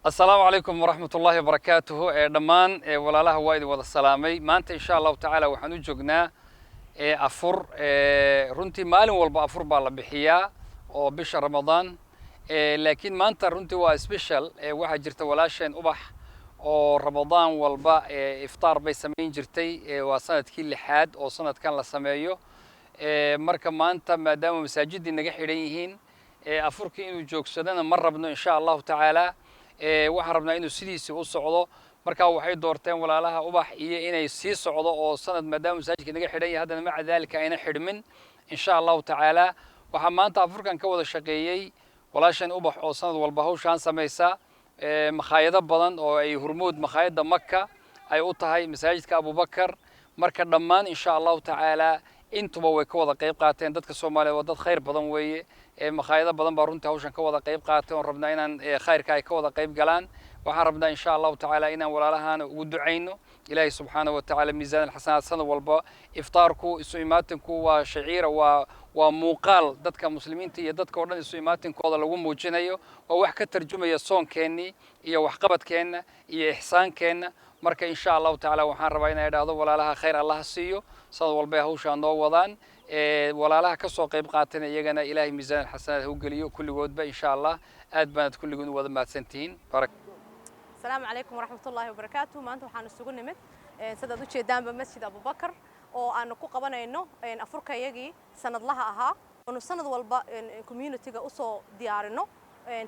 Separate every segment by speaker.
Speaker 1: السلام عليكم ورحمة الله وبركاته دمان ولا له وايد ولا سلامي ما أنت إن شاء الله تعالى وحنو جوجنا أفر رنتي مال والبا أفر بالله بحياة أو بش رمضان لكن ما أنت رنتي وسبيشال واحد جرت ولا شيء أبح أو رمضان والبا إفطار بيسمين جرتي وسنة كل حاد أو سنة كان لسمايو مركب ما أنت ما دام مساجد النجاح إليهين أفرك إنه جوكسدنا مرة بنو إن شاء الله تعالى waxaan rabnaa inuu sidiisii u socdo markaa waxay doorteen walaalaha ubax iyo inay sii socdo oo sanad maadaama masaajidka naga xidhan yahay haddana maca daalika ayna xidhmin insha allahu tacaala waxaa maanta afurkan ka wada shaqeeyey walaashan ubax oo sanad walba hawshaan samaysa makhaayado badan oo ay hurmuud makhaayadda maka ay u tahay masaajidka abubakar marka dhammaan insha allahu tacaala intuba way ka wada qayb qaateen dadka soomaaliyeed waa dad khayr badan weeye makhaayado badan baa runtii hawshan ka wada qayb qaatay oo rabnaa inaan khayrka ay ka wada qayb galaan waxaan rabnaa insha allahu tacaala inaan walaalahaana ugu ducayno ilaahay subxaanahu watacaala miisaan alxasanaad sanad walba iftaarku isu imaatinku waa shaciira waa muuqaal dadka muslimiinta iyo dadka oo dhan isu imaatinkooda lagu muujinayo waa wax ka tarjumaya soonkeenii iyo waxqabadkeenna iyo ixsaankeenna marka insha allahu tacaala waxaan rabaa inay idhaahdo walaalaha khayr allaha siiyo sanad walba ay hawshaa noo wadaan walaalaha ka soo qayb qaatana iyagana ilaahay miisaan xasanaad u geliyo kulligoodba insha allah aad baanad kulligood u wada mahadsantihiin
Speaker 2: السلام عليكم ورحمة الله وبركاته ما أنتم حان السجون نمت سددوا شيء دام بمسجد أبو بكر وأنا قبنا إنه إن أفريقيا يجي سند لها أها وإنه سند والبا كوميونتي جا أصو ديارنا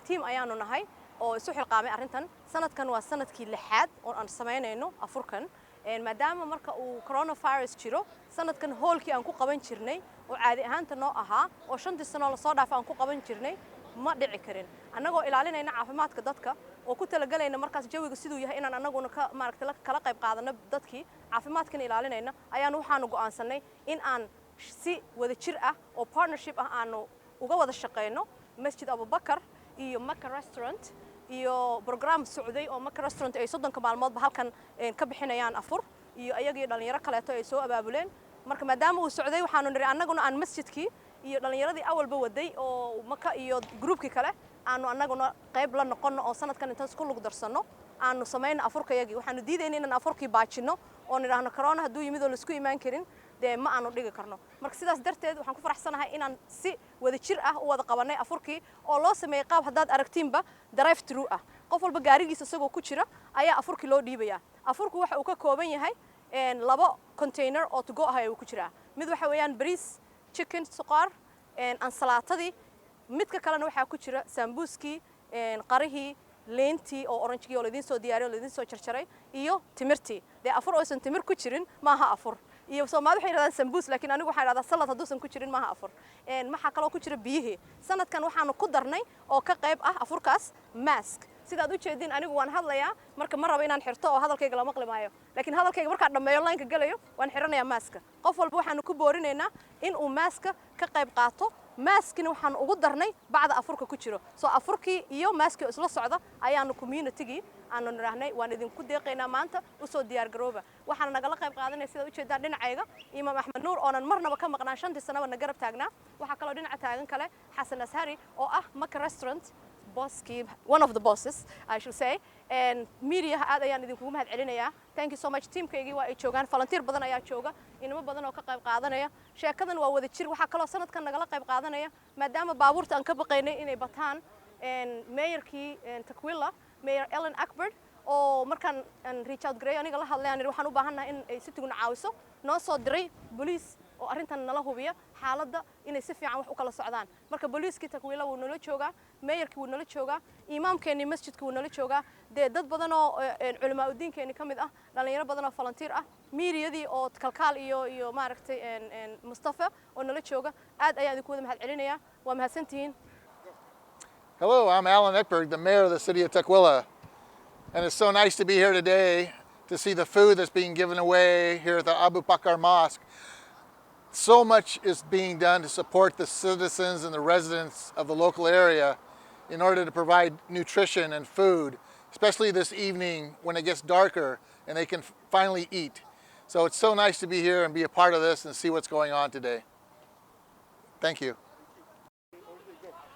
Speaker 2: تيم أيانو نهاي وسوح القامة أرنتن سند كان وسند كي لحد وأن سمعنا إنه أفريقيا ما دام مركا وكورونا فيروس شيرو سند كان هول كي أنكو قبنا شرني وعادي هانتنا أها وشنت السنة الصادة فأنكو قبنا شرني ما dhici karin annagoo ilaalinayna caafimaadka dadka oo ku talagalayna markaas jawiga sidoo yahay inaan annaguna ka maaragtay kala qayb qaadano dadkii caafimaadkan ilaalinayna ayaan waxaanu go'aansanay in aan si wada jir ah oo partnership ah aanu uga wada shaqeyno Masjid Abu Bakar iyo Maka Restaurant iyo program Saudi oo Maka Restaurant ay 30 maalmoodba halkan ka bixinayaan afur iyo ayagii dhalinyaro kale ay soo abaabuleen marka maadaama uu Saudi waxaanu niri annaguna aan masjidkii iyo dhalinyaradii awalba waday oo maka iyo groupkii kale aanu annaguna qayb la noqono oo sanadkan intaan isku lug darsano aanu sameeyna afurkayagii waxaanu diidaynaa inaan afurkii baajino oo niraahno corona haduu yimid oo la isku iimaan karin de ma aanu dhigi karno marka sidaas darteed waxaan ku faraxsanahay inaan si wada jir ah u wada qabanay afurkii oo loo sameeyay qaab hadaad aragtiinba drive through ah qof walba gaarigiisa isagoo ku jira ayaa afurkii loo dhiibaya afurku waxa uu ka kooban yahay labo container oo to go ah ay ku jira mid waxa weeyaan bariis chicken suqaar ansalaatadii midka kalena waxa ku jira sambuski qarihii leentii oo orange oo la idin soo diyaariyo la idin soo jarjaray iyo timirtii de afur oo san timir ku jirin maaha afur iyo Soomaalidu waxay yiraahdaan sambus laakiin anigu waxaan yiraahdaa salad haduusan ku jirin maaha afur waxa kale oo ku jira biyihii sanadkan waxaanu ku darnay oo ka qayb ah afurkaas mask sidaad u jeedin anigu waan hadlayaa marka ma rabo inaan xirto oo hadalkayga lama qlimaayo laakiin hadalkayga marka dhameeyo line-ka galayo waan xiranayaa maska qof walba waxaanu ku boorinaynaa in uu maska ka qayb qaato maskina waxaan ugu darnay bacda afurka ku jiro soo afurkii iyo maski isla socda ayaanu community-gi aanu niraahnay waan idin ku deeqaynaa maanta u soo diyaar garooba waxaan nagala qayb qaadanay sida u jeedaan dhinacayga Imaam Axmed Nuur oo aan marnaba ka maqnaan 5 sano na garab taagnaa waxa kale oo dhinaca taagan kale Xasan Ashari oo ah Maka Restaurant bosski one of the bosses I should say and media aad ayaan idinku mahad celinayaa thank you so much teamkaygi waa ay joogan volunteer badan ayaa jooga inama badan oo ka qayb qaadanaya sheekadan waa wada jir waxa kale oo sanadkan nagala qayb qaadanaya maadaama baabuurta aan ka baqaynay inay bataan mayorkii Takwila mayor Ellen Akbard oo markaan Richard Gray aniga la hadlayaan waxaan u baahanahay in ay si tiguna caawiso noo soo diray police oo arintan nala hubiya xaaladda inay si fiican wax u kala socdaan marka booliiskii Takwila wuu nala joogaa mayorkii wuu nala joogaa imaamkeeni masjidka wuu nala joogaa dad badan oo culimaa u diinkeeni kamid ah dhalinyaro badan oo volunteer ah media-dii oo kalkaal iyo maaragtay Mustafa oo nala jooga aad ayaan idinku wada mahad celinayaa waa mahadsantihiin
Speaker 3: Hello, I'm Alan Ekberg, the mayor of the city of Takwila, and it's so nice to be here today to see the food that's being given away here at the Abu Bakr Mosque. So much is being done to support the citizens and the residents of the local area in order to provide nutrition and food, especially this evening when it gets darker and they can finally eat. So it's so nice to be here and be a part of this and see what's going on today. Thank you.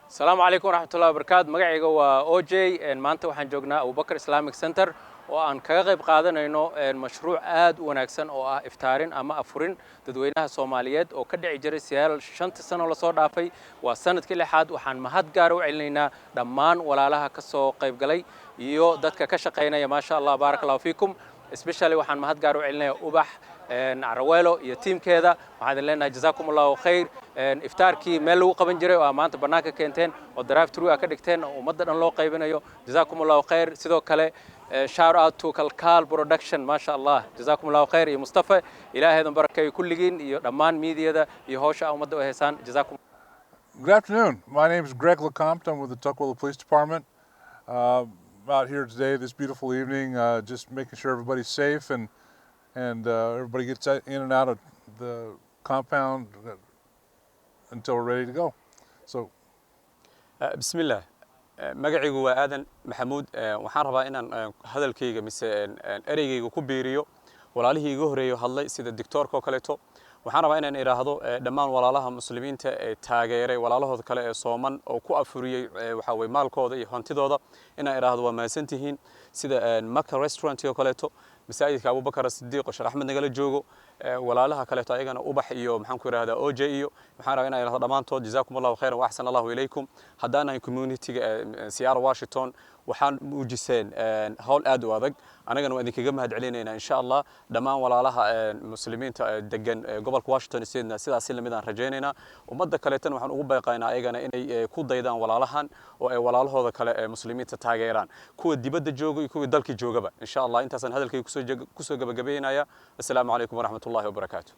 Speaker 4: السلام عليكم ورحمة الله وبركاته. مقعي هو OJ maanta waxaan joognaa Abu Bakr Islamic Center oo aan kaga qayb qaadanayno mashruuc aad u wanaagsan oo ah iftaarin ama afurin dadweynaha Soomaaliyeed oo ka dhici jiray siyaal 5 sano la soo dhaafay waa sanadkii lixaad waxaan mahad gaar u celinaynaa dhammaan walaalaha ka soo qayb galay iyo dadka ka shaqeynaya ma sha Allah barakallahu fiikum especially waxaan mahad gaar u celinayaa Ubax Arawelo iyo teamkeeda waxaan leenahay jazakumullahu khayr iftaarkii meel lagu qaban jiray oo maanta banaanka keenteen oo drive through ka dhigteen oo ummadda dhan loo qaybinayo jazakumullahu khayr sidoo kale shout out to Kalkal production ma sha Allah jazakumullahu khayr iyo Mustafa ilaaheedan barakeeyo kulligiin iyo dhammaan meediada iyo hawsha ummadda u heesaan jazakum.
Speaker 5: Good afternoon. My name is Greg LeCompte. I'm with the Tukwila Police Department. Out here today, this beautiful evening, just making sure everybody's safe and everybody gets in and out of the compound until we're ready to go. So,
Speaker 4: Bismillah. Magacaygu waa Aadan Maxamuud waxaan rabaa inaan hadalkayga mise ereygayga ku biiriyo walaalihii igu horeeyo hadlay sida doctorka oo kaleeto waxaan rabaa inaan iraahdo dhammaan walaalaha muslimiinta ee taageeray walaalahooda kale ee Sooman oo ku afuriyay waxa way maalkooda iyo hantidooda inaan iraahdo waa mahadsantihiin sida Maka restaurant oo kaleeto masaajidka Abu Bakar Siddiq oo Sheekh Axmed nagala joogo walaalaha kaleeto ayagana Ubax iyo maxaan ku iraahdaa OJ iyo waxaan rabaa inaan iraahdo dhamaantood jazakumullahu khayran wa ahsanallahu ilaykum hadana community-ga Seattle Washington waxaan muujiseen hawl aad u adag anagana waan idinkaga mahad celinaynaa insha Allah dhammaan walaalaha muslimiinta degan gobolka Washington State sidaas la mid aan rajaynaynaa ummadda kaleetana waxaan ugu baaqaynaa ayagana inay ku daydaan walaalahan oo ay walaalahooda kale muslimiinta taageeraan kuwa dibadda jooga iyo kuwa dalka joogaba insha Allah intaasan hadalkay ku soo gabagabeynaya assalaamu alaykum wa rahmatullahi wa barakatuh.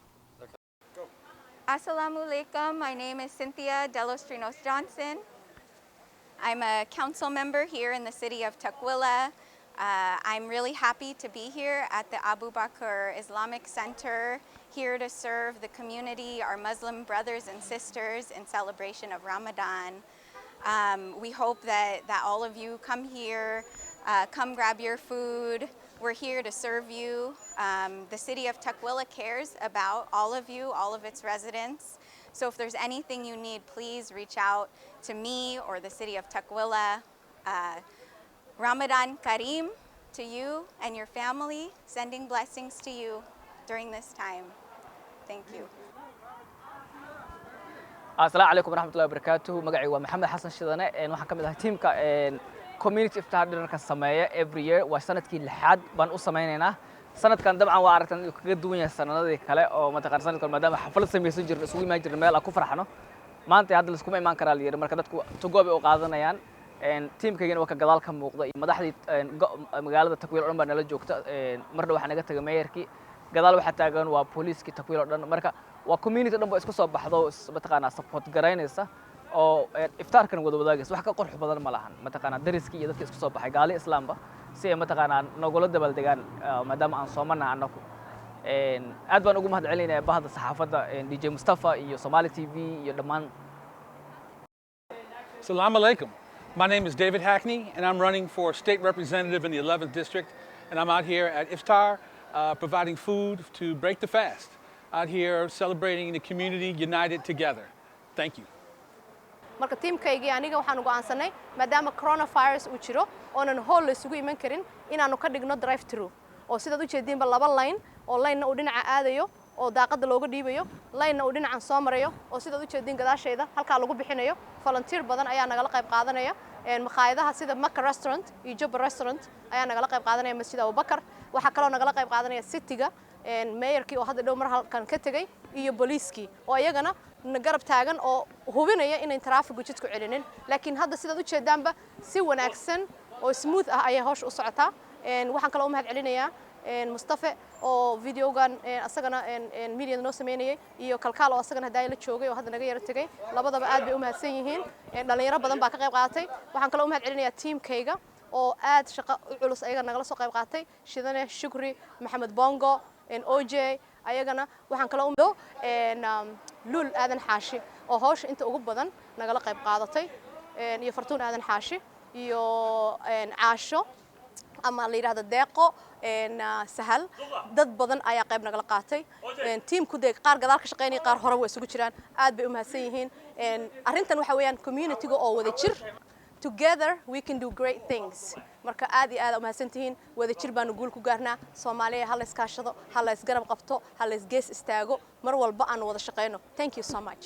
Speaker 6: Assalamu alaikum. My name is Cynthia Delostrinos Johnson. I'm a council member here in the city of Tukwila. I'm really happy to be here at the Abu Bakr Islamic Center, here to serve the community, our Muslim brothers and sisters in celebration of Ramadan. We hope that all of you come here, come grab your food. We're here to serve you. The city of Tukwila cares about all of you, all of its residents. So if there's anything you need, please reach out to me or the city of Tukwila. Ramadan Kareem to you and your family, sending blessings to you during this time. Thank you.
Speaker 7: Assalamu alaikum warahmatullahi wabarakatuh. Magacaygu waa Maxamed Xasan Shidane waxaan ka mid ahay teamka community iftar dinnerka sameeya every year waa sanadkii lixaad baan u sameynaynaa sanadkan dabcan waa aragtan inuu kaga duwan yahay sanadadii kale oo mataqaan sanadkan maadaama xaflad sameeysan jirno isugu imaan jirno meel aan ku farxano maanta hadda la isku imaan karaa la yiri marka dadku tugoob ay u qaadanayaan teamkayga waa ka gadaal ka muuqda iyo madaxdii magaalada Tukwila oo dhan baa nala joogta marna waxaan naga tagay mayorkii gadaal waxa taagan waa police-kii Tukwila oo dhan marka waa community dhan baa isku soo baxdo mataqaan support garaynaysa oo iftaarkan wada wadaagaysa wax ka qurux badan ma lahan mataqaan dariskii iyo dadka isku soo baxay gaali islaamba si ay mataqaan nagula dabaaldegaan maadaama aan Soomanahay anaku aad baan ugu mahad celinayaa bahda saxaafadda DJ Mustafa iyo Somali TV iyo dhammaan.
Speaker 8: Assalamu alaikum. My name is David Hackney and I'm running for state representative in the 11th district and I'm out here at Iftar providing food to break the fast. Out here celebrating the community united together. Thank you.
Speaker 2: marka teamkaygii aniga waxaan go'aansanay maadaama coronavirus uu jiro oonan hall la isugu iman karin inaanu ka dhigno drive through oo sidaad u jeedinba laba line oo line uu dhinaca aadayo oo daaqada looga dhiibayo line uu dhinacan soo marayo oo sidaad u jeedin gadaasheeda halka lagu bixinayo volunteer badan ayaa nagala qayb qaadanaya maqaayadaha sida Maka restaurant iyo Jubba restaurant ayaa nagala qayb qaadanaya Masjid Abu Bakar waxa kale oo nagala qayb qaadanaya cityga mayorkii oo hadda dhow mar halkan ka tagay iyo booliiskii oo iyagana garab taagan oo hubinaya inay traffic jidku celinin laakiin hadda sidaad u jeedaanba si wanaagsan oo smooth ah ayay hawsha u socotaa waxaan kale oo mahad celinayaa Mustafa oo videogan asagana media noo sameeyay iyo Kalkaal oo asagana haday la joogay oo hadda naga yar tagay labadaba aad bay u mahadsan yihiin dhalinyaro badan baa ka qayb qaatay waxaan kale oo mahad celinayaa teamkayga oo aad shaqo culus ayaga nagala soo qayb qaatay Shidane Shukri Maxamed Bongo OJ ayagana waxaan kala u Lul Aadan Xaashi oo hawsha inta ugu badan nagala qayb qaadatay iyo Fartuun Aadan Xaashi iyo Caasho ama la yiraahdo deeqo sahal dad badan ayaa qayb nagala qaatay teamku de qaar gadaal ka shaqeynay qaar hore way isugu jiraan aad bay u mahadsan yihiin arrintan waxa weeyaan community-ga oo wada jir together we can do great things marka aad iyo aad u mahadsantihiin wada jir baanu guul ku gaarnaa Soomaaliya hal iskaashado hal isgarab qabto hal isgees istaago mar walba aan wada shaqeyno thank you so much